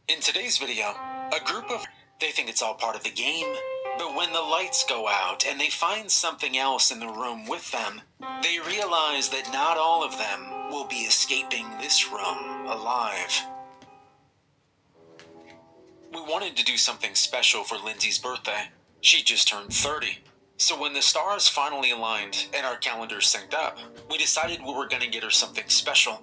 In today's video, a group of they think it's all part of the game, but when the lights go out and they find something else in the room with them, they realize that not all of them will be escaping this room alive. We wanted to do something special for Lindsay's birthday. She just turned 30. So when the stars finally aligned and our calendars synced up, we decided we were going to get her something special.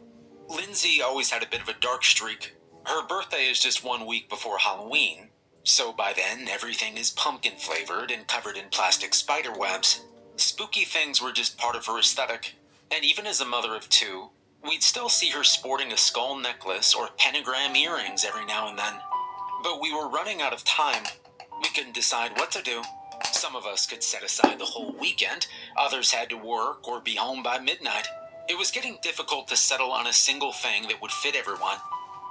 Lindsay always had a bit of a dark streak. Her birthday is just 1 week before Halloween, so by then everything is pumpkin flavored and covered in plastic spider webs. Spooky things were just part of her aesthetic, and even as a mother of two, we'd still see her sporting a skull necklace or pentagram earrings every now and then. But we were running out of time. We couldn't decide what to do. Some of us could set aside the whole weekend, others had to work or be home by midnight. It was getting difficult to settle on a single thing that would fit everyone.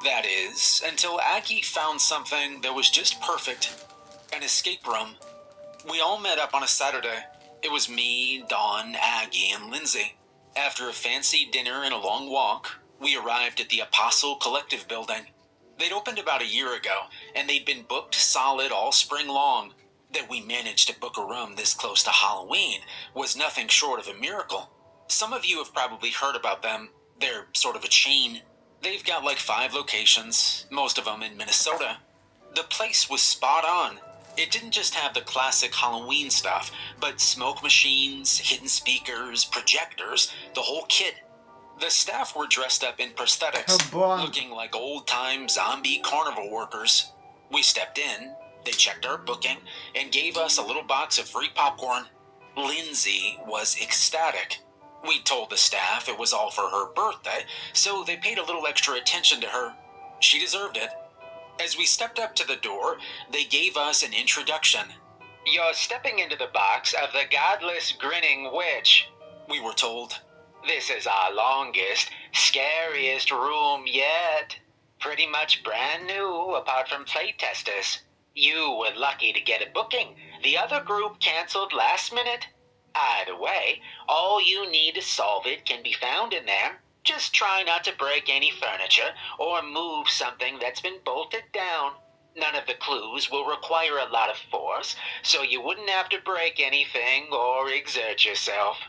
That is, until Aggie found something that was just perfect. An escape room. We all met up on a Saturday. It was me, Dawn, Aggie, and Lindsay. After a fancy dinner and a long walk, we arrived at the Apostle Collective building. They'd opened about a year ago, and they'd been booked solid all spring long. That we managed to book a room this close to Halloween was nothing short of a miracle. Some of you have probably heard about them. They're sort of a chain. They've got like 5 locations, most of them in Minnesota. The place was spot on. It didn't just have the classic Halloween stuff, but smoke machines, hidden speakers, projectors, the whole kit. The staff were dressed up in prosthetics, looking like old-time zombie carnival workers. We stepped in, they checked our booking, and gave us a little box of free popcorn. Lindsay was ecstatic. We told the staff it was all for her birthday, so they paid a little extra attention to her. She deserved it. As we stepped up to the door, they gave us an introduction. "You're stepping into the box of the Godless Grinning Witch," we were told. "This is our longest, scariest room yet. Pretty much brand new, apart from playtesters. You were lucky to get a booking. The other group canceled last minute. Either way, all you need to solve it can be found in there. Just try not to break any furniture or move something that's been bolted down. None of the clues will require a lot of force, so you wouldn't have to break anything or exert yourself."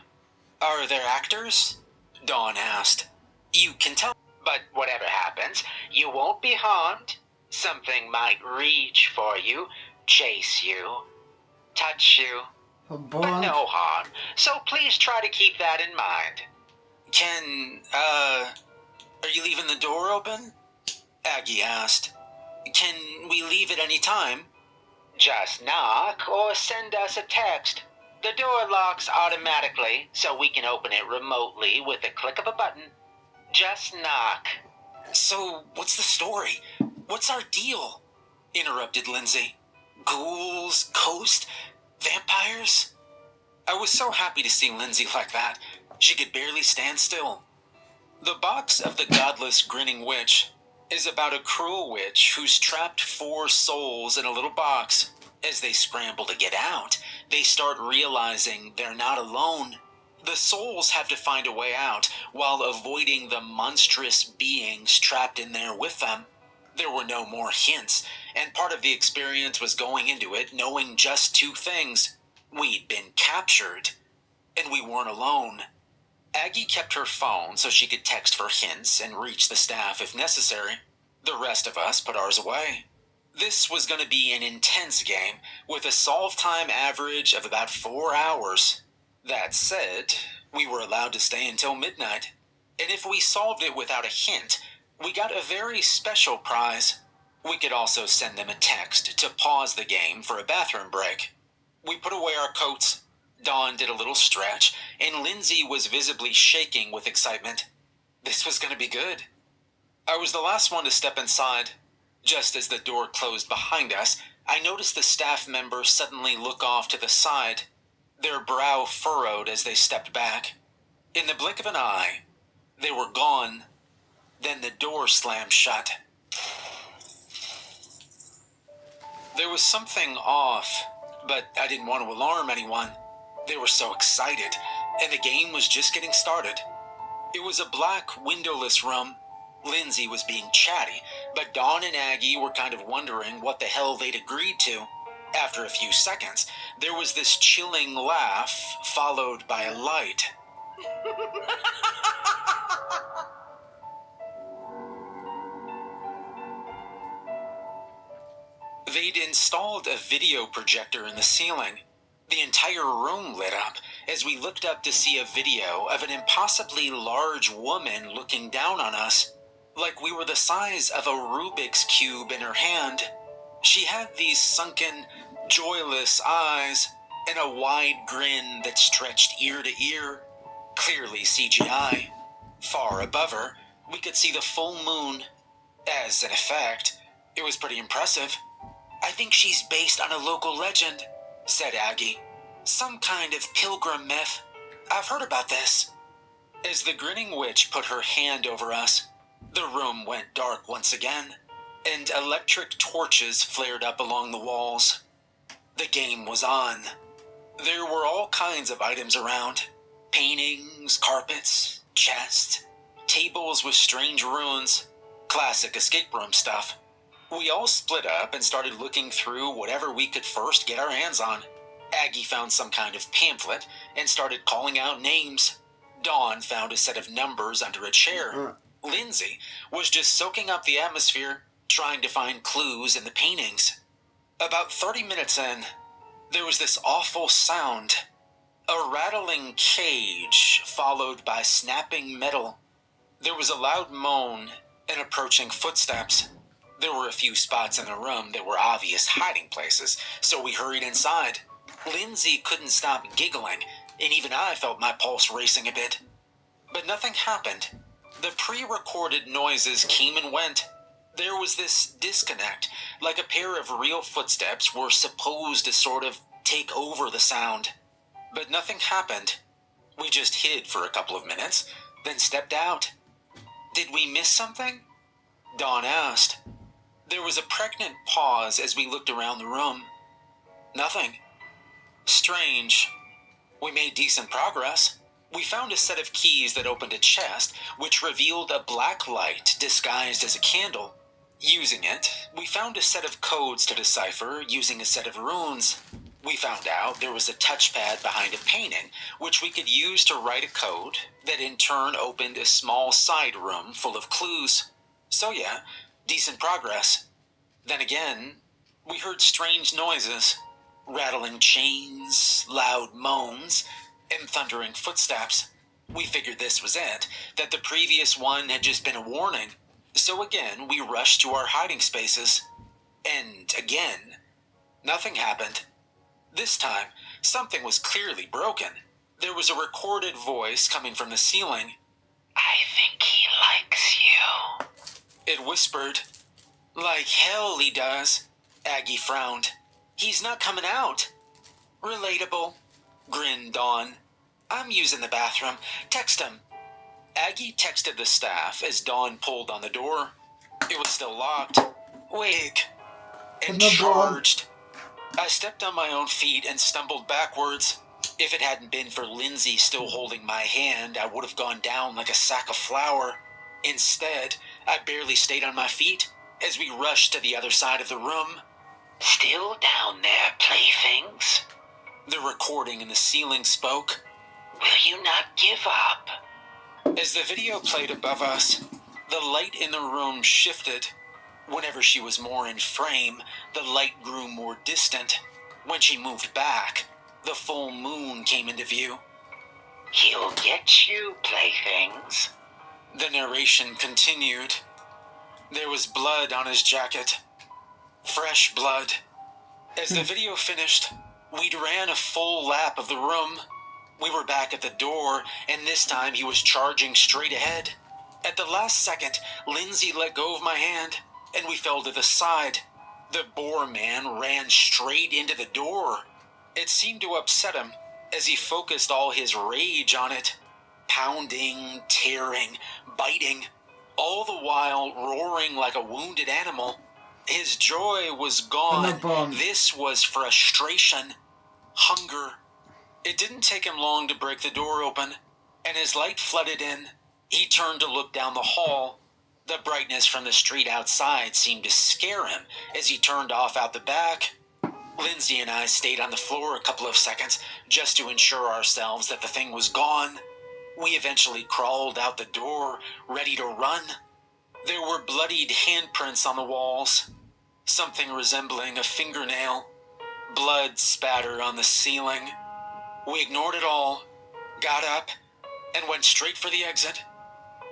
"Are there actors?" Dawn asked. "You can tell. But whatever happens, you won't be harmed. Something might reach for you, chase you, touch you. But no harm, so please try to keep that in mind." Are you leaving the door open?" Aggie asked. "Can we leave at any time?" "Just knock or send us a text. The door locks automatically, so we can open it remotely with a click of a button. Just knock." "So, what's the story? What's our deal?" interrupted Lindsay. "Ghouls, ghosts, vampires?" I was so happy to see Lindsay like that. She could barely stand still. The box of the Godless Grinning Witch is about a cruel witch who's trapped 4 souls in a little box. As they scramble to get out, they start realizing they're not alone. The souls have to find a way out while avoiding the monstrous beings trapped in there with them. There were no more hints, and part of the experience was going into it knowing just 2 things. We'd been captured, and we weren't alone. Aggie kept her phone so she could text for hints and reach the staff if necessary. The rest of us put ours away. This was going to be an intense game, with a solve time average of about 4 hours. That said, we were allowed to stay until midnight. And if we solved it without a hint, we got a very special prize. We could also send them a text to pause the game for a bathroom break. We put away our coats. Dawn did a little stretch, and Lindsay was visibly shaking with excitement. This was going to be good. I was the last one to step inside. Just as the door closed behind us, I noticed the staff member suddenly look off to the side. Their brow furrowed as they stepped back. In the blink of an eye, they were gone. Then the door slammed shut. There was something off, but I didn't want to alarm anyone. They were so excited, and the game was just getting started. It was a black, windowless room. Lindsay was being chatty, but Dawn and Aggie were kind of wondering what the hell they'd agreed to. After a few seconds, there was this chilling laugh, followed by a light. They'd installed a video projector in the ceiling. The entire room lit up as we looked up to see a video of an impossibly large woman looking down on us, like we were the size of a Rubik's Cube in her hand. She had these sunken, joyless eyes and a wide grin that stretched ear to ear, clearly CGI. Far above her, we could see the full moon. As an effect, it was pretty impressive. "I think she's based on a local legend," said Aggie. "Some kind of pilgrim myth. I've heard about this." As the grinning witch put her hand over us, the room went dark once again, and electric torches flared up along the walls. The game was on. There were all kinds of items around. Paintings, carpets, chests, tables with strange runes. Classic escape room stuff. We all split up and started looking through whatever we could first get our hands on. Aggie found some kind of pamphlet and started calling out names. Dawn found a set of numbers under a chair. Lindsay was just soaking up the atmosphere, trying to find clues in the paintings. About 30 minutes in, there was this awful sound. A rattling cage, followed by snapping metal. There was a loud moan and approaching footsteps. There were a few spots in the room that were obvious hiding places, so we hurried inside. Lindsay couldn't stop giggling, and even I felt my pulse racing a bit. But nothing happened. The pre-recorded noises came and went. There was this disconnect, like a pair of real footsteps were supposed to sort of take over the sound. But nothing happened. We just hid for a couple of minutes, then stepped out. "Did we miss something?" Dawn asked. There was a pregnant pause as we looked around the room. Nothing. Strange. We made decent progress. We found a set of keys that opened a chest, which revealed a black light disguised as a candle. Using it, we found a set of codes to decipher using a set of runes. We found out there was a touchpad behind a painting, which we could use to write a code that in turn opened a small side room full of clues. So yeah, decent progress. Then again, we heard strange noises, rattling chains, loud moans, and thundering footsteps. We figured this was it, that the previous one had just been a warning. So again, we rushed to our hiding spaces. And again, nothing happened. This time, something was clearly broken. There was a recorded voice coming from the ceiling. "I think he likes you," it whispered. "Like hell he does." Aggie frowned. "He's not coming out." "Relatable," grinned Dawn. "I'm using the bathroom. Text him." Aggie texted the staff as Dawn pulled on the door. It was still locked. "Wait," and charged. I stepped on my own feet and stumbled backwards. If it hadn't been for Lindsay still holding my hand, I would have gone down like a sack of flour. Instead, I barely stayed on my feet as we rushed to the other side of the room. "Still down there, playthings?" The recording in the ceiling spoke. "Will you not give up?" As the video played above us, the light in the room shifted. Whenever she was more in frame, the light grew more distant. When she moved back, the full moon came into view. "He'll get you, playthings." The narration continued. There was blood on his jacket. Fresh blood. As the video finished, we'd ran a full lap of the room. We were back at the door, and this time he was charging straight ahead. At the last second, Lindsay let go of my hand, and we fell to the side. The boar man ran straight into the door. It seemed to upset him, as he focused all his rage on it. Pounding, tearing, biting, all the while roaring like a wounded animal. His joy was gone. This was frustration, hunger. It didn't take him long to break the door open, and as light flooded in, he turned to look down the hall. The brightness from the street outside seemed to scare him as he turned off out the back. Lindsay and I stayed on the floor a couple of seconds just to ensure ourselves that the thing was gone. We eventually crawled out the door, ready to run. There were bloodied handprints on the walls, something resembling a fingernail, blood spatter on the ceiling. We ignored it all, got up, and went straight for the exit.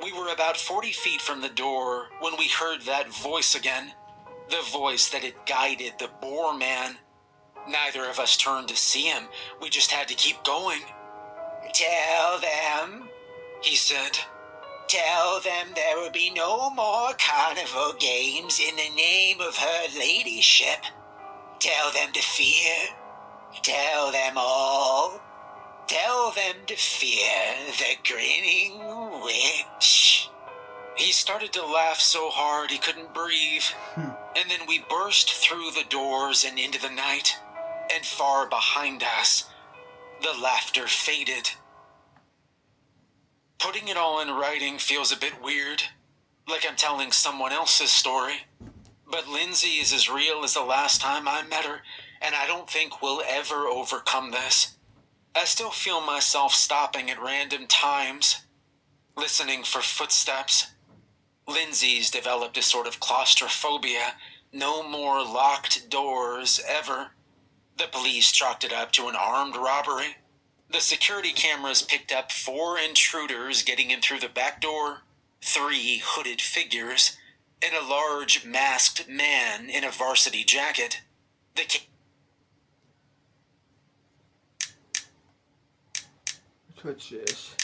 We were about 40 feet from the door when we heard that voice again, the voice that had guided the Boar Man. Neither of us turned to see him. We just had to keep going. "Tell them," he said. "Tell them there will be no more carnival games in the name of her ladyship. Tell them to fear. Tell them all. Tell them to fear the grinning witch." He started to laugh so hard he couldn't breathe. And then we burst through the doors and into the night. And far behind us, the laughter faded. Putting it all in writing feels a bit weird, like I'm telling someone else's story. But Lindsay is as real as the last time I met her, and I don't think we'll ever overcome this. I still feel myself stopping at random times, listening for footsteps. Lindsay's developed a sort of claustrophobia. No more locked doors, ever. The police chalked it up to an armed robbery. The security cameras picked up 4 intruders getting in through the back door, 3 hooded figures, and a large masked man in a varsity jacket. Twitch is.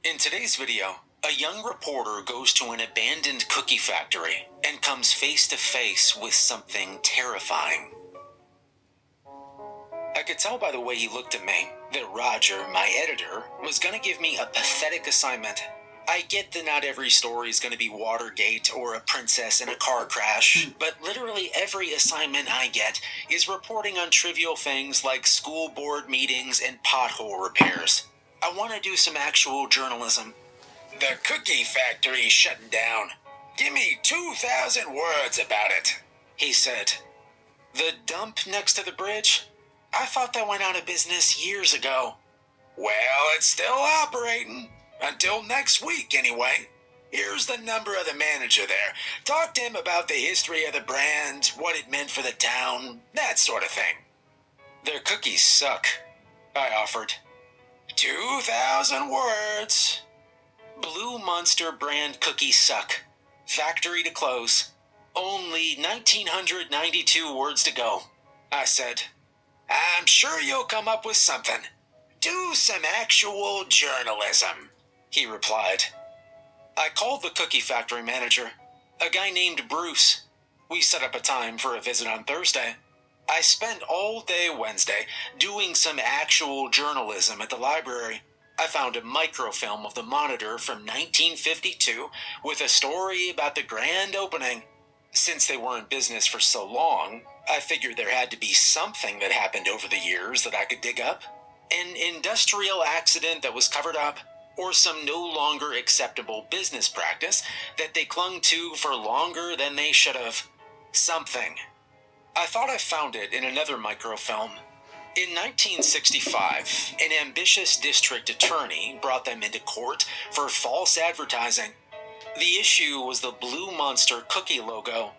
In today's video, a young reporter goes to an abandoned cookie factory and comes face to face with something terrifying. I could tell by the way he looked at me that Roger, my editor, was going to give me a pathetic assignment. I get that not every story is going to be Watergate or a princess in a car crash, but literally every assignment I get is reporting on trivial things like school board meetings and pothole repairs. I want to do some actual journalism. "The cookie factory's shutting down. Give me 2,000 words about it," he said. "The dump next to the bridge? I thought that went out of business years ago." "Well, it's still operating. Until next week, anyway. Here's the number of the manager there. Talk to him about the history of the brand, what it meant for the town, that sort of thing." "Their cookies suck," I offered. 2,000 words. "Blue Monster brand cookies suck. Factory to close. Only 1,992 words to go," I said. "I'm sure you'll come up with something. Do some actual journalism," he replied. I called the cookie factory manager, a guy named Bruce. We set up a time for a visit on Thursday. I spent all day Wednesday doing some actual journalism at the library. I found a microfilm of the Monitor from 1952 with a story about the grand opening. Since they were in business for so long, I figured there had to be something that happened over the years that I could dig up. An industrial accident that was covered up, or some no longer acceptable business practice that they clung to for longer than they should have. Something. I thought I found it in another microfilm. In 1965, an ambitious district attorney brought them into court for false advertising. The issue was the Blue Monster cookie logo.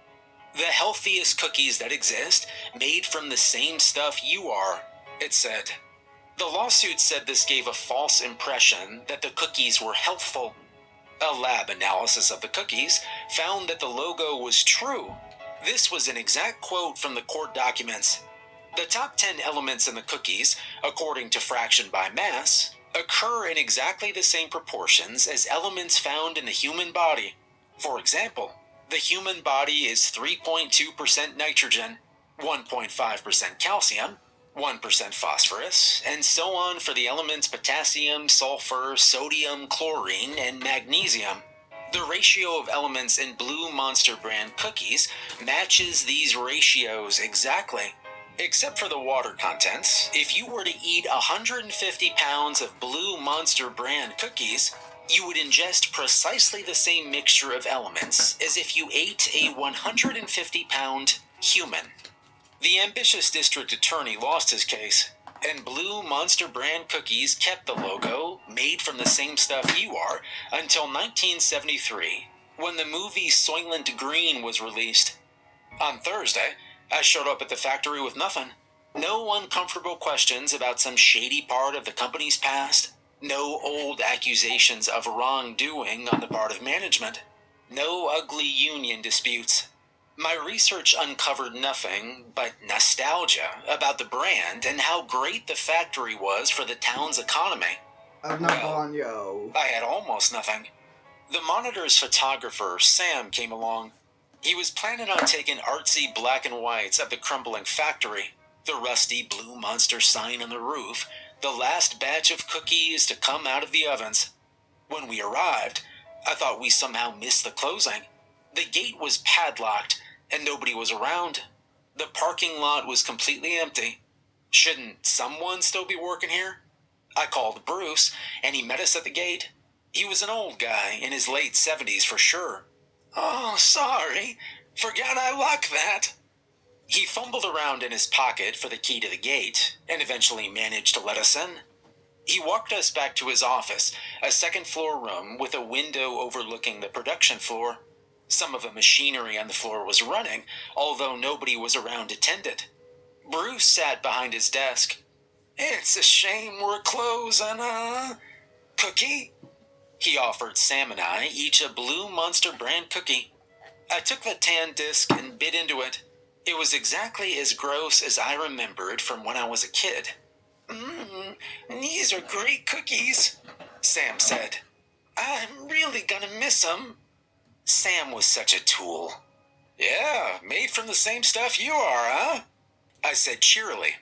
"The healthiest cookies that exist, made from the same stuff you are," it said. The lawsuit said this gave a false impression that the cookies were healthful. A lab analysis of the cookies found that the logo was true. This was an exact quote from the court documents. The top 10 elements in the cookies, according to fraction by mass, occur in exactly the same proportions as elements found in the human body. For example, the human body is 3.2% nitrogen, 1.5% calcium, 1% phosphorus, and so on for the elements potassium, sulfur, sodium, chlorine, and magnesium. The ratio of elements in Blue Monster brand cookies matches these ratios exactly. Except for the water contents, if you were to eat 150 pounds of Blue Monster brand cookies, you would ingest precisely the same mixture of elements as if you ate a 150-pound human. The ambitious district attorney lost his case, and Blue Monster brand cookies kept the logo, made from the same stuff you are, until 1973, when the movie Soylent Green was released. On Thursday, I showed up at the factory with nothing. No uncomfortable questions about some shady part of the company's past. No old accusations of wrongdoing on the part of management. No ugly union disputes. My research uncovered nothing but nostalgia about the brand and how great the factory was for the town's economy. I had almost nothing. The Monitor's photographer, Sam, came along. He was planning on taking artsy black and whites of the crumbling factory, the rusty Blue Monster sign on the roof, the last batch of cookies to come out of the ovens. When we arrived, I thought we somehow missed the closing. The gate was padlocked, and nobody was around. The parking lot was completely empty. Shouldn't someone still be working here? I called Bruce, and he met us at the gate. He was an old guy, in his late 70s for sure. "Oh, sorry. Forgot I locked that." He fumbled around in his pocket for the key to the gate, and eventually managed to let us in. He walked us back to his office, a second-floor room with a window overlooking the production floor. Some of the machinery on the floor was running, although nobody was around to tend it. Bruce sat behind his desk. "It's a shame we're closing, Cookie?" He offered Sam and I each a Blue Monster brand cookie. I took the tan disc and bit into it. It was exactly as gross as I remembered from when I was a kid. These are great cookies," Sam said. "I'm really gonna miss them." Sam was such a tool. "Yeah, made from the same stuff you are, huh?" I said cheerily.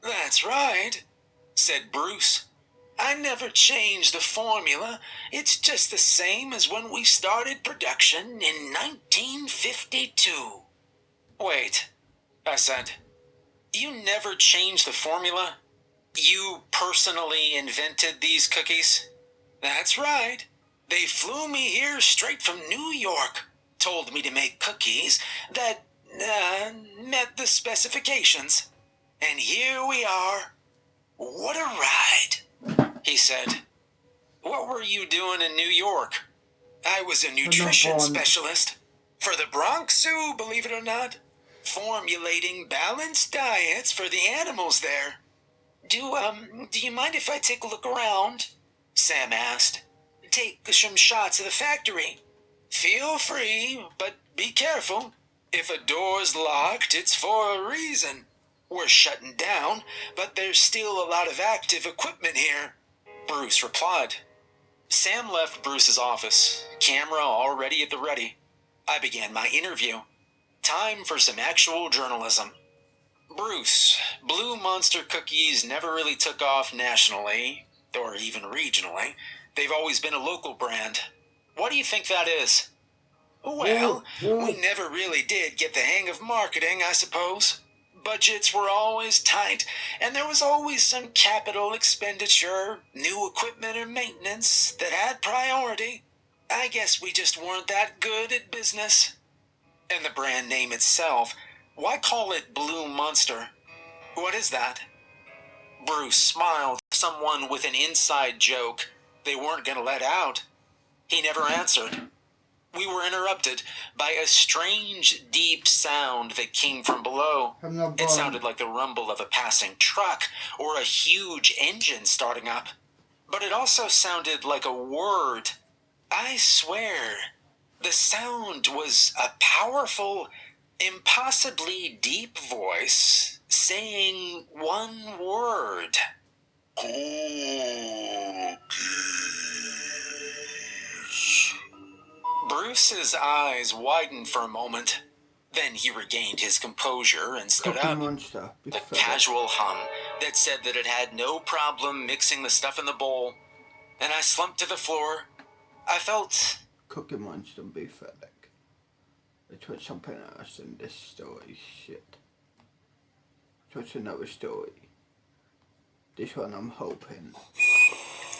"That's right," said Bruce. "I never changed the formula. It's just the same as when we started production in 1952. "Wait," I said. "You never changed the formula? You personally invented these cookies?" "That's right. They flew me here straight from New York. Told me to make cookies that, met the specifications. And here we are. What a ride," he said. "What were you doing in New York?" "I was a nutrition specialist. For the Bronx Zoo, believe it or not. Formulating balanced diets for the animals there." Do you mind if I take a look around?" Sam asked. "Take some shots of the factory." "Feel free, but be careful. If a door's locked, it's for a reason. We're shutting down, but there's still a lot of active equipment here," Bruce replied. Sam left Bruce's office, camera already at the ready. I began my interview. Time for some actual journalism. "Bruce, Blue Monster cookies never really took off nationally, or even regionally. They've always been a local brand. Why do you think that is?" "Well, we never really did get the hang of marketing, I suppose. Budgets were always tight, and there was always some capital expenditure, new equipment or maintenance that had priority. I guess we just weren't that good at business." "And the brand name itself, why call it Blue Monster? What is that?" Bruce smiled, someone with an inside joke they weren't going to let out. He never answered. We were interrupted by a strange, deep sound that came from below. It sounded like the rumble of a passing truck or a huge engine starting up. But it also sounded like a word. I swear, the sound was a powerful, impossibly deep voice saying one word. "Cookies." Bruce's eyes widened for a moment. Then he regained his composure and stood up. The casual hum that said that it had no problem mixing the stuff in the bowl. And I slumped to the floor. I felt... Cookie Monster beef pathetic. They put something else in this story. Shit. That's another story. This one I'm hoping.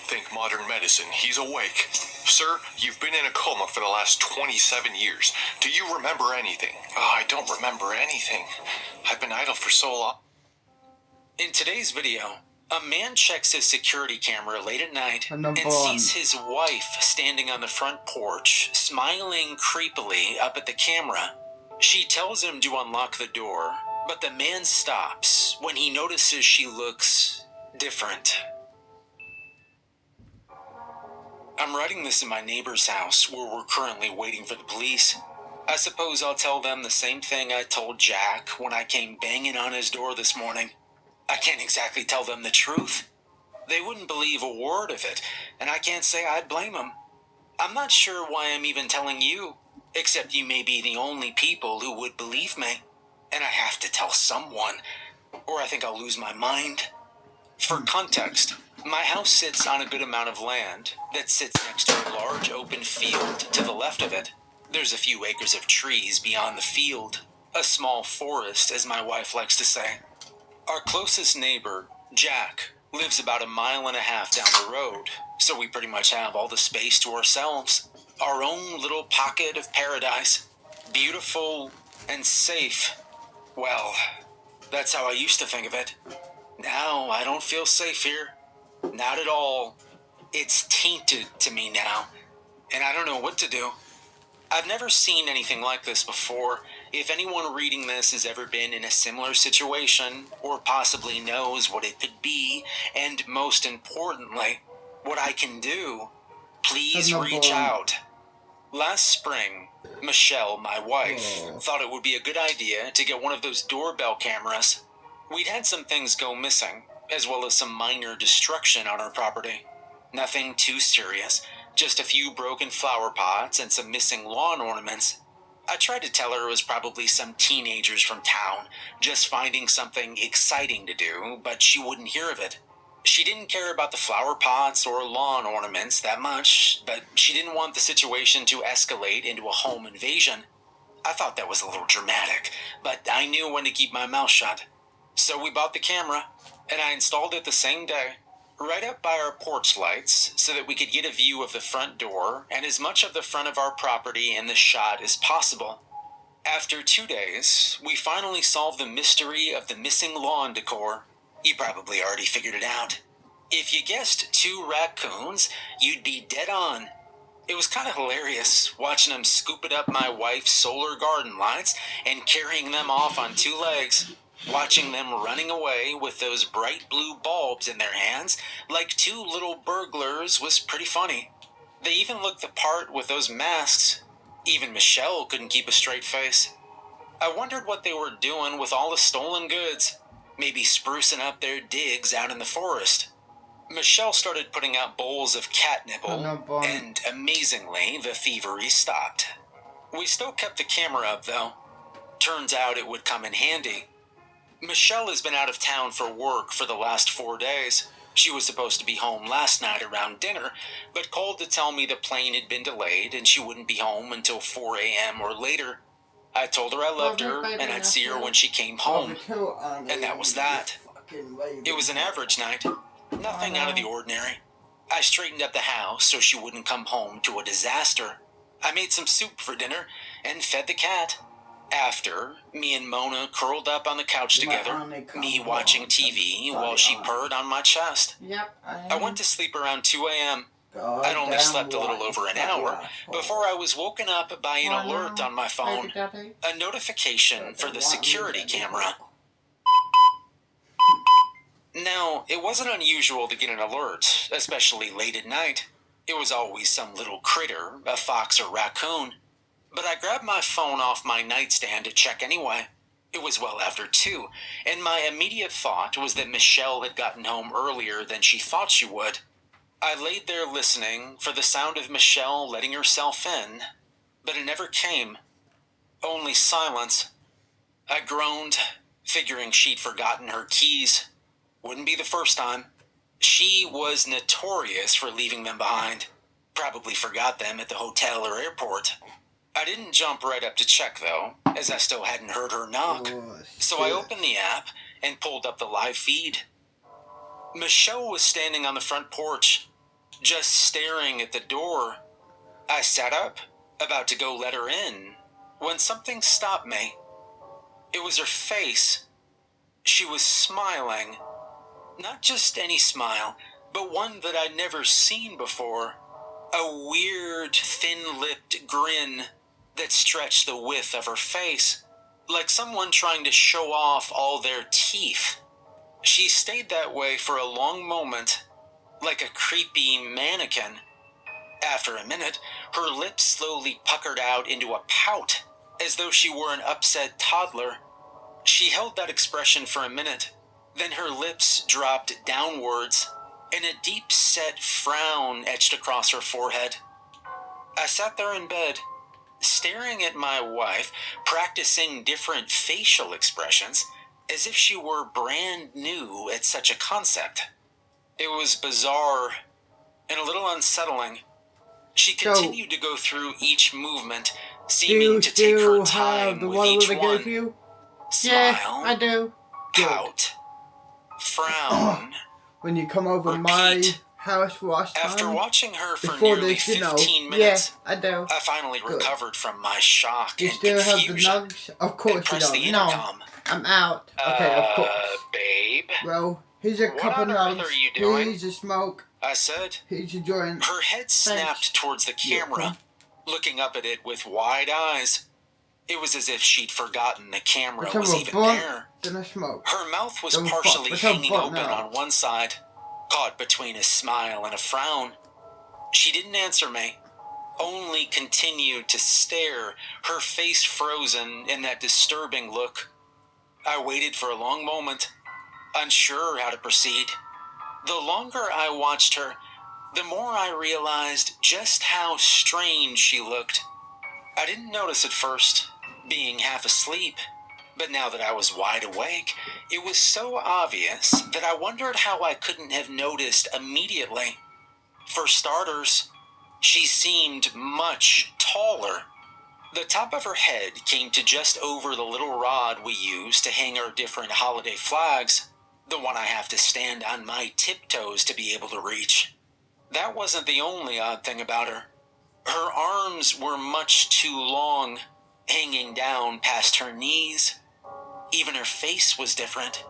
Think modern medicine. He's awake. Sir, you've been in a coma for the last 27 years. Do you remember anything? Oh, I don't remember anything. I've been idle for so long. In today's video, a man checks his security camera late at night and Number sees one. his wife standing on the front porch, smiling creepily up at the camera. She tells him to unlock the door, but the man stops when he notices she looks different. I'm writing this in my neighbor's house where we're currently waiting for the police. I suppose I'll tell them the same thing I told Jack when I came banging on his door this morning. I can't exactly tell them the truth. They wouldn't believe a word of it, and I can't say I'd blame them. I'm not sure why I'm even telling you, except you may be the only people who would believe me. And I have to tell someone, or I think I'll lose my mind. For context, my house sits on a good amount of land that sits next to a large open field to the left of it. There's a few acres of trees beyond the field, a small forest, as my wife likes to say. Our closest neighbor, Jack, lives about 1.5 miles down the road, so we pretty much have all the space to ourselves. Our own little pocket of paradise. Beautiful and safe. Well, that's how I used to think of it. Now I don't feel safe here. Not at all. It's tainted to me now, and I don't know what to do. I've never seen anything like this before. If anyone reading this has ever been in a similar situation, or possibly knows what it could be, and most importantly, what I can do, please reach out. Last spring, Michelle, my wife, thought it would be a good idea to get one of those doorbell cameras. We'd had some things go missing, as well as some minor destruction on our property. Nothing too serious, just a few broken flower pots and some missing lawn ornaments. I tried to tell her it was probably some teenagers from town, just finding something exciting to do, but she wouldn't hear of it. She didn't care about the flower pots or lawn ornaments that much, but she didn't want the situation to escalate into a home invasion. I thought that was a little dramatic, but I knew when to keep my mouth shut. So we bought the camera, and I installed it the same day, right up by our porch lights, so that we could get a view of the front door and as much of the front of our property in the shot as possible. After 2 days, we finally solved the mystery of the missing lawn decor. You probably already figured it out. If you guessed 2 raccoons, you'd be dead on. It was kind of hilarious watching them scooping up my wife's solar garden lights and carrying them off on 2 legs. Watching them running away with those bright blue bulbs in their hands like 2 little burglars was pretty funny. They even looked the part with those masks. Even Michelle couldn't keep a straight face. I wondered what they were doing with all the stolen goods. Maybe sprucing up their digs out in the forest. Michelle started putting out bowls of cat nibble, and amazingly, the thievery stopped. We still kept the camera up, though. Turns out it would come in handy. Michelle has been out of town for work for the last 4 days. She was supposed to be home last night around dinner, but called to tell me the plane had been delayed and she wouldn't be home until 4 a.m. or later. I told her I loved her and I'd see her when she came home. And that was that. It was an average night. Nothing out of the ordinary. I straightened up the house so she wouldn't come home to a disaster. I made some soup for dinner and fed the cat. After, me and Mona curled up on the couch together, me watching TV while she purred on my chest. I went to sleep around 2 a.m. I'd only slept a little over an hour before I was woken up by an alert on my phone. A notification for the security camera. Now, it wasn't unusual to get an alert, especially late at night. It was always some little critter, a fox or raccoon. But I grabbed my phone off my nightstand to check anyway. It was well after 2, and my immediate thought was that Michelle had gotten home earlier than she thought she would. I laid there listening for the sound of Michelle letting herself in, but it never came. Only silence. I groaned, figuring she'd forgotten her keys. Wouldn't be the first time. She was notorious for leaving them behind. Probably forgot them at the hotel or airport. I didn't jump right up to check, though, as I still hadn't heard her knock. So I opened the app and pulled up the live feed. Michelle was standing on the front porch, just staring at the door. I sat up, about to go let her in, when something stopped me. It was her face. She was smiling. Not just any smile, but one that I'd never seen before. A weird, thin-lipped grin that stretched the width of her face, like someone trying to show off all their teeth. She stayed that way for a long moment, like a creepy mannequin. After a minute, her lips slowly puckered out into a pout, as though she were an upset toddler. She held that expression for a minute, then her lips dropped downwards, and a deep-set frown etched across her forehead. I sat there in bed, staring at my wife, practicing different facial expressions, as if she were brand new at such a concept. It was bizarre and a little unsettling. She continued to go through each movement, seeming to take her time with each one. You? Smile, Yeah, I do. pout, frown. When you come over Repeat. My house last time, After watching her for before nearly this, 15 minutes, yeah, I do. I finally Good. recovered from my shock You and still have the confusion nugs? Of and course you pressed the don't. No, intercom. I'm out. Okay, of course. Babe, Well, here's a what cup of on earth nugs. are you doing? Here's a smoke. I said. Here's a joint. Her head snapped towards the camera, looking up at it with wide eyes. It was as if she'd forgotten the camera was even there. Then a smoke. Her mouth was Don't partially fuck with her hanging butt open now. on one side, caught between a smile and a frown. She didn't answer me, only continued to stare, her face frozen in that disturbing look. I waited for a long moment, unsure how to proceed. The longer I watched her, the more I realized just how strange she looked. I didn't notice at first, being half asleep, but now that I was wide awake, it was so obvious that I wondered how I couldn't have noticed immediately. For starters, she seemed much taller. The top of her head came to just over the little rod we use to hang our different holiday flags, the one I have to stand on my tiptoes to be able to reach. That wasn't the only odd thing about her. Her arms were much too long, hanging down past her knees. Even her face was different.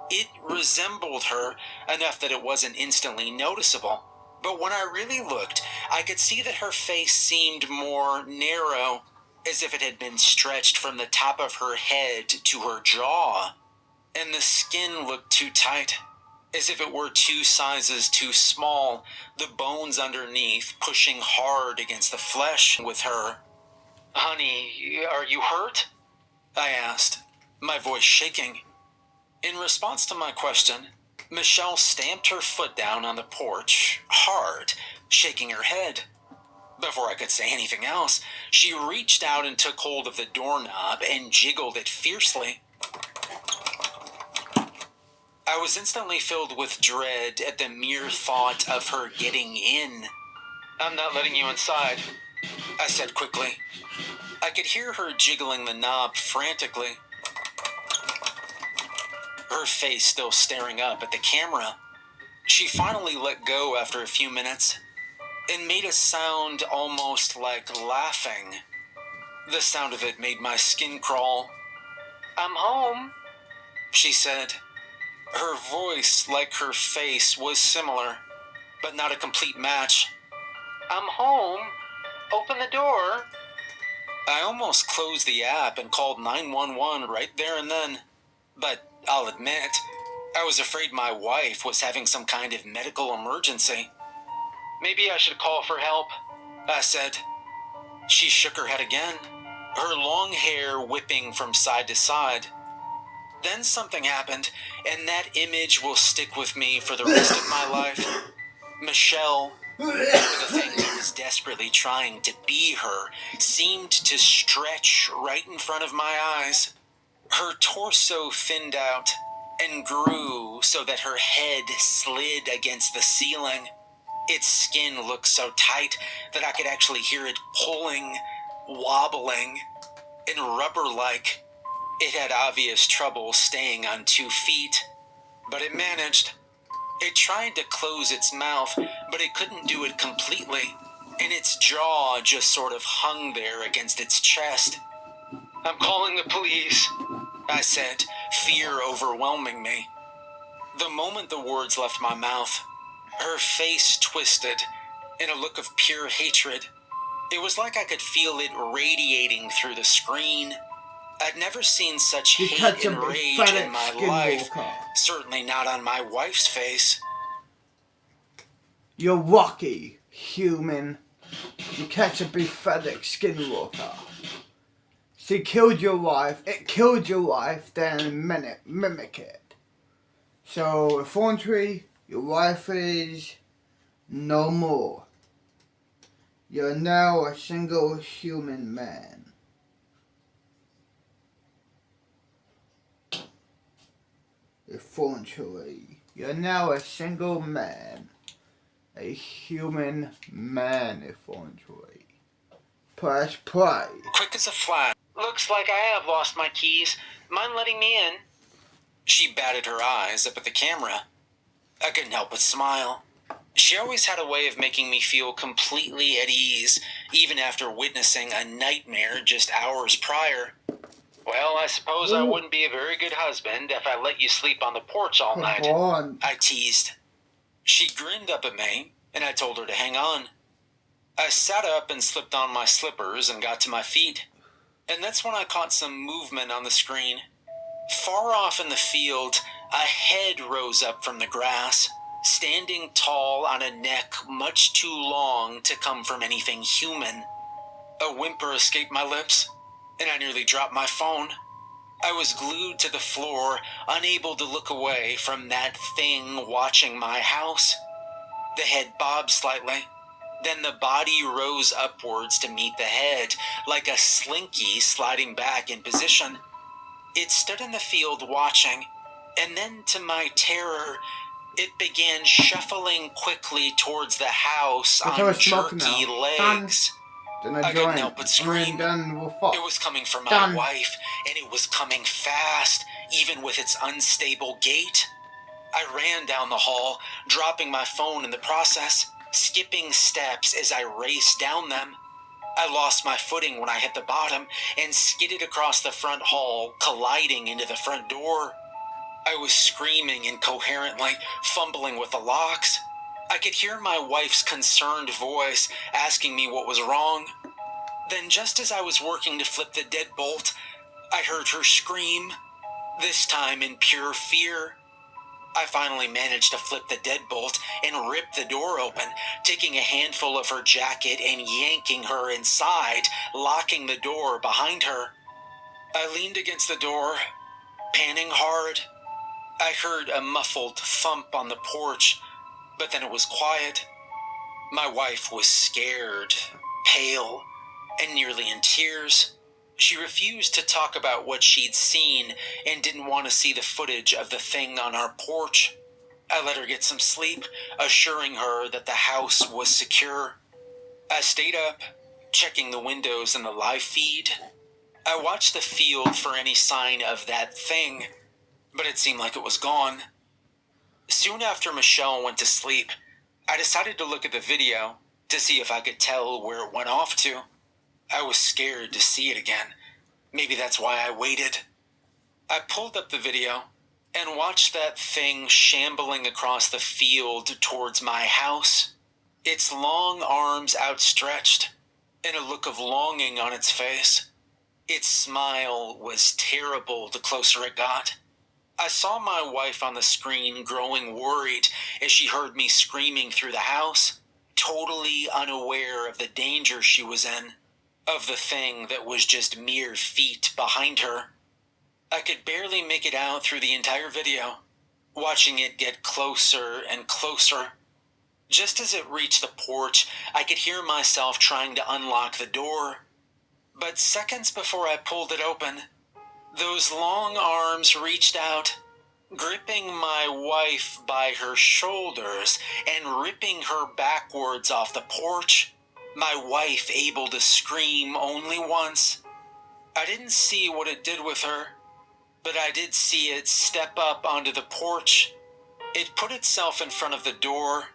It resembled her enough that it wasn't instantly noticeable. But when I really looked, I could see that her face seemed more narrow, as if it had been stretched from the top of her head to her jaw. And the skin looked too tight, as if it were 2 sizes too small, the bones underneath pushing hard against the flesh with her. "Honey, are you hurt?" I asked, my voice shaking. In response to my question, Michelle stamped her foot down on the porch, hard, shaking her head. Before I could say anything else, she reached out and took hold of the doorknob and jiggled it fiercely. I was instantly filled with dread at the mere thought of her getting in. "I'm not letting you inside," I said quickly. I could hear her jiggling the knob frantically, her face still staring up at the camera. She finally let go after a few minutes and made a sound almost like laughing. The sound of it made my skin crawl. "I'm home," she said. Her voice, like her face, was similar, but not a complete match. "I'm home. Open the door." I almost closed the app and called 911 right there and then. But I'll admit, I was afraid my wife was having some kind of medical emergency. "Maybe I should call for help," I said. She shook her head again, her long hair whipping from side to side. Then something happened, and that image will stick with me for the rest of my life. Michelle, with a thing that was desperately trying to be her, seemed to stretch right in front of my eyes. Her torso thinned out and grew so that her head slid against the ceiling. Its skin looked so tight that I could actually hear it pulling, wobbling, and rubber-like. It had obvious trouble staying on 2 feet, but it managed. It tried to close its mouth, but it couldn't do it completely, and its jaw just sort of hung there against its chest. "I'm calling the police," I said, fear overwhelming me. The moment the words left my mouth, her face twisted in a look of pure hatred. It was like I could feel it radiating through the screen. I'd never seen such You hate catch a and rage pathetic in my life, skinwalker. certainly not on my wife's face. You're lucky, human. You catch a pathetic skinwalker. She killed your wife. It killed your wife, then mimic it. So, unfortunately, your wife is no more. You're now a single human man. Unfortunately, you're now a single man. A human man, unfortunately. Press play. Quick as a flash. "Looks like I have lost my keys. Mind letting me in?" She batted her eyes up at the camera. I couldn't help but smile. She always had a way of making me feel completely at ease, even after witnessing a nightmare just hours prior. "Well, I suppose I wouldn't be a very good husband if I let you sleep on the porch all night," Come on. I teased. She grinned up at me, and I told her to hang on. I sat up and slipped on my slippers and got to my feet. And that's when I caught some movement on the screen. Far off in the field, a head rose up from the grass, standing tall on a neck much too long to come from anything human. A whimper escaped my lips, and I nearly dropped my phone. I was glued to the floor, unable to look away from that thing watching my house. The head bobbed slightly. Then the body rose upwards to meet the head, like a slinky sliding back in position. It stood in the field watching, and then to my terror, it began shuffling quickly towards the house That's how on it's smoking jerky now. legs. Then I I couldn't join. help but scream. Done. We're fucked. It was coming from my Done. wife, and it was coming fast, even with its unstable gait. I ran down the hall, dropping my phone in the process, skipping steps as I raced down them. I lost my footing when I hit the bottom and skidded across the front hall, colliding into the front door. I was screaming incoherently, fumbling with the locks. I could hear my wife's concerned voice asking me what was wrong. Then just as I was working to flip the deadbolt, I heard her scream, this time in pure fear. I finally managed to flip the deadbolt and rip the door open, taking a handful of her jacket and yanking her inside, locking the door behind her. I leaned against the door, panting hard. I heard a muffled thump on the porch, but then it was quiet. My wife was scared, pale, and nearly in tears. She refused to talk about what she'd seen and didn't want to see the footage of the thing on our porch. I let her get some sleep, assuring her that the house was secure. I stayed up, checking the windows in the live feed. I watched the field for any sign of that thing, but it seemed like it was gone. Soon after Michelle went to sleep, I decided to look at the video to see if I could tell where it went off to. I was scared to see it again. Maybe that's why I waited. I pulled up the video and watched that thing shambling across the field towards my house, its long arms outstretched and a look of longing on its face. Its smile was terrible the closer it got. I saw my wife on the screen growing worried as she heard me screaming through the house, totally unaware of the danger she was in, of the thing that was just mere feet behind her. I could barely make it out through the entire video, watching it get closer and closer. Just as it reached the porch, I could hear myself trying to unlock the door. But seconds before I pulled it open, those long arms reached out, gripping my wife by her shoulders and ripping her backwards off the porch. My wife able to scream only once. I didn't see what it did with her, but I did see it step up onto the porch. It put itself in front of the door,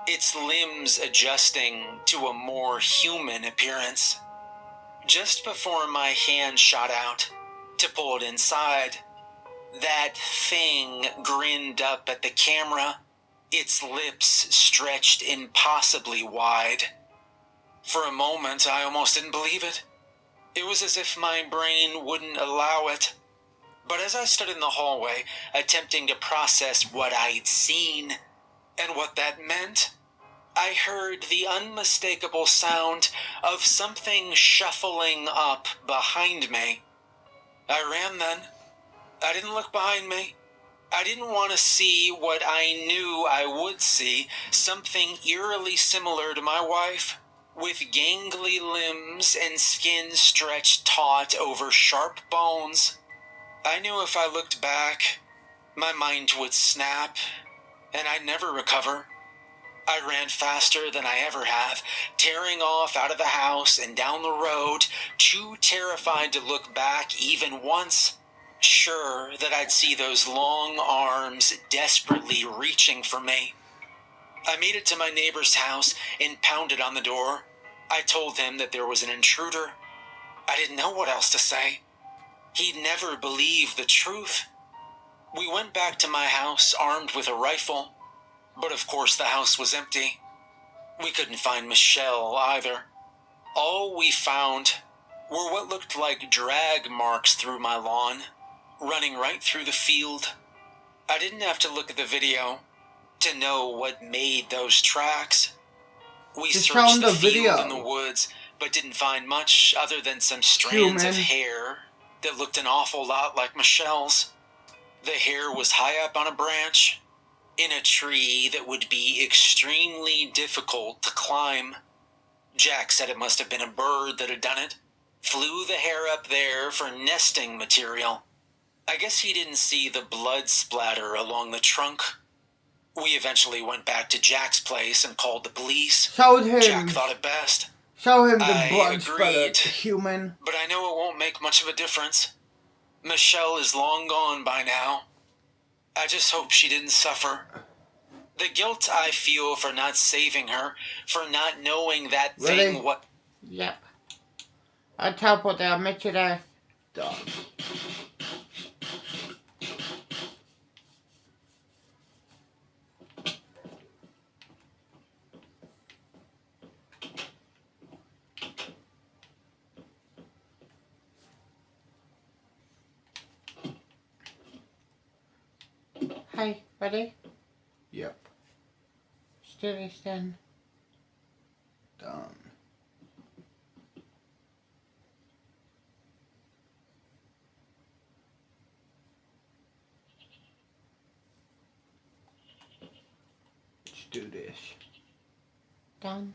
its limbs adjusting to a more human appearance. Just before my hand shot out to pull it inside, that thing grinned up at the camera, its lips stretched impossibly wide. For a moment, I almost didn't believe it. It was as if my brain wouldn't allow it. But as I stood in the hallway, attempting to process what I'd seen and what that meant, I heard the unmistakable sound of something shuffling up behind me. I ran then. I didn't look behind me. I didn't want to see what I knew I would see, something eerily similar to my wife, with gangly limbs and skin stretched taut over sharp bones. I knew if I looked back, my mind would snap, and I'd never recover. I ran faster than I ever have, tearing off out of the house and down the road, too terrified to look back even once, sure that I'd see those long arms desperately reaching for me. I made it to my neighbor's house and pounded on the door. I told him that there was an intruder. I didn't know what else to say. He'd never believe the truth. We went back to my house armed with a rifle, but of course the house was empty. We couldn't find Michelle either. All we found were what looked like drag marks through my lawn, running right through the field. I didn't have to look at the video to know what made those tracks. We Just searched found the the field video. and the woods, but didn't find much other than some strands of Human. hair that looked an awful lot like Michelle's. The hair was high up on a branch, in a tree that would be extremely difficult to climb. Jack said it must have been a bird that had done it. Flew the hair up there for nesting material. I guess he didn't see the blood splatter along the trunk. We eventually went back to Jack's place and called the police. Showed him. Jack thought it best, Show him the I blood splatter, agreed. human. but I know it won't make much of a difference. Michelle is long gone by now. I just hope she didn't suffer. The guilt I feel for not saving her, for not knowing that Really? thing what... Yep. I teleported me today. Done. Hey, ready? Yep. Let's do this then. Done. Let's do this. Done.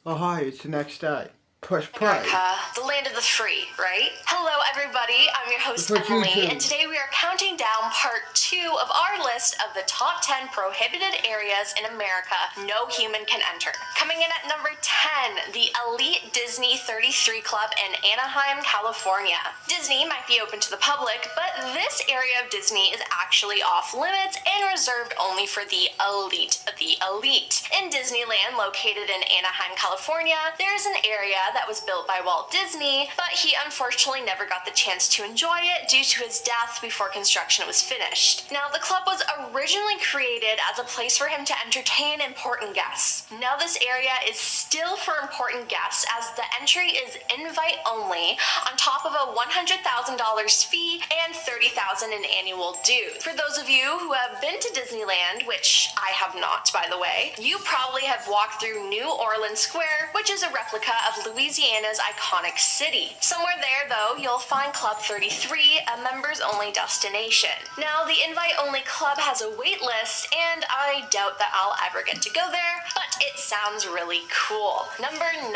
Oh hi, it's the next day. Push play. America, the land of the free, right? Hello, everybody. I'm your host, That's what you Emily, do. and today we are counting down part 2 of our list of the top 10 prohibited areas in America no human can enter. Coming in at number 10, the Elite Disney 33 Club in Anaheim, California. Disney might be open to the public, but this area of Disney is actually off limits and reserved only for the elite of the elite. In Disneyland, located in Anaheim, California, there's an area that was built by Walt Disney, but he unfortunately never got the chance to enjoy it due to his death before construction was finished. Now, the club was originally created as a place for him to entertain important guests. Now, this area is still for important guests as the entry is invite only, on top of a $100,000 fee and $30,000 in annual dues. For those of you who have been to Disneyland, which I have not, by the way, you probably have walked through New Orleans Square, which is a replica of Louisiana's iconic city. Somewhere there, though, you'll find Club 33, a members-only destination. Now, the invite-only club has a wait list, and I doubt that I'll ever get to go there, but it sounds really cool. Number 9,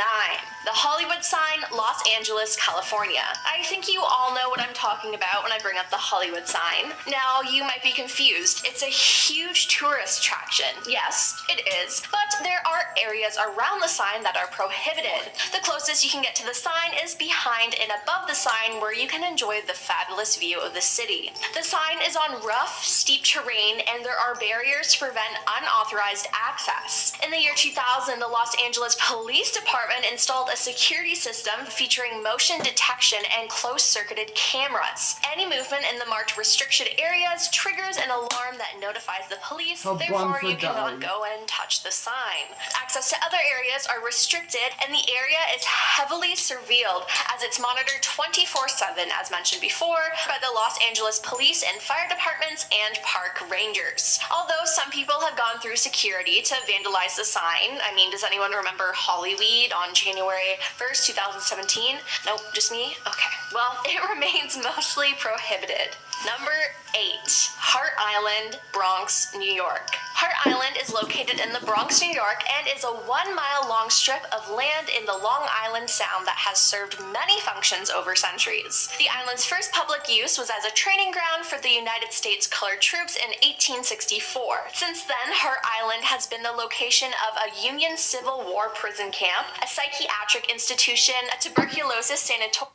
the Hollywood sign, Los Angeles, California. I think you all know what I'm talking about when I bring up the Hollywood sign. Now, you might be confused. It's a huge tourist attraction. Yes, it is. signs, but there are areas around the sign that are prohibited. The closest you can get to the sign is behind and above the sign, where you can enjoy the fabulous view of the city. The sign is on rough, steep terrain, and there are barriers to prevent unauthorized access. In the year 2000, the Los Angeles Police Department installed a security system featuring motion detection and closed-circuited cameras. Any movement in the marked restricted areas triggers an alarm that notifies the police, therefore you cannot go and touch the sign. Access to other areas are restricted, and the area is heavily surveilled as it's monitored 24/7, as mentioned before, by the Los Angeles Police and Fire Departments and park rangers. Although some people have gone through security to vandalize the sign. I mean, does anyone remember Hollyweed on January 1st, 2017? Nope, just me? Okay. Well, it remains mostly prohibited. Number 8. Hart Island, Bronx, New York. Hart Island is located in the Bronx, New York, and is a 1-mile long strip of land in the Long Island Sound that has served many functions over centuries. The island's first public use was as a training ground for the United States colored troops in 1864. Since then, Hart Island has been the location of a Union Civil War prison camp, a psychiatric institution, a tuberculosis sanatorium.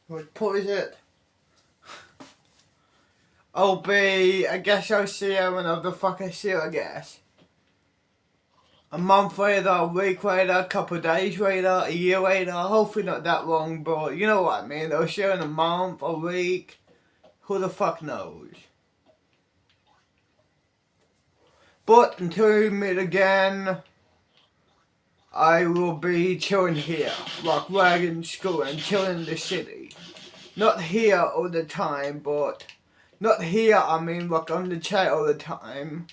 What put is it? I guess I'll see her whenever the fuck I see her, I guess. A month later, a week later, a couple of days later, a year later, hopefully not that long, but you know what I mean. I'll see her in a month, a week, who the fuck knows. But until we meet again, I will be chilling here, like wagon school and chilling in the city. Not here all the time, but not here, I mean, like on the chat all the time.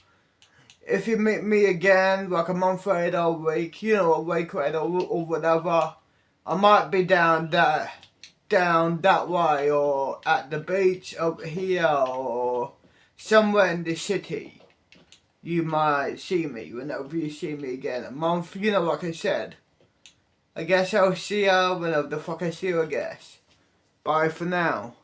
If you meet me again, like a month later, a week, you know, a week later or whatever, I might be down that way, or at the beach over here, or somewhere in the city. You might see me whenever you see me again. A month, you know, like I said. I guess I'll see her whenever the fuck I see her, I guess. Bye for now.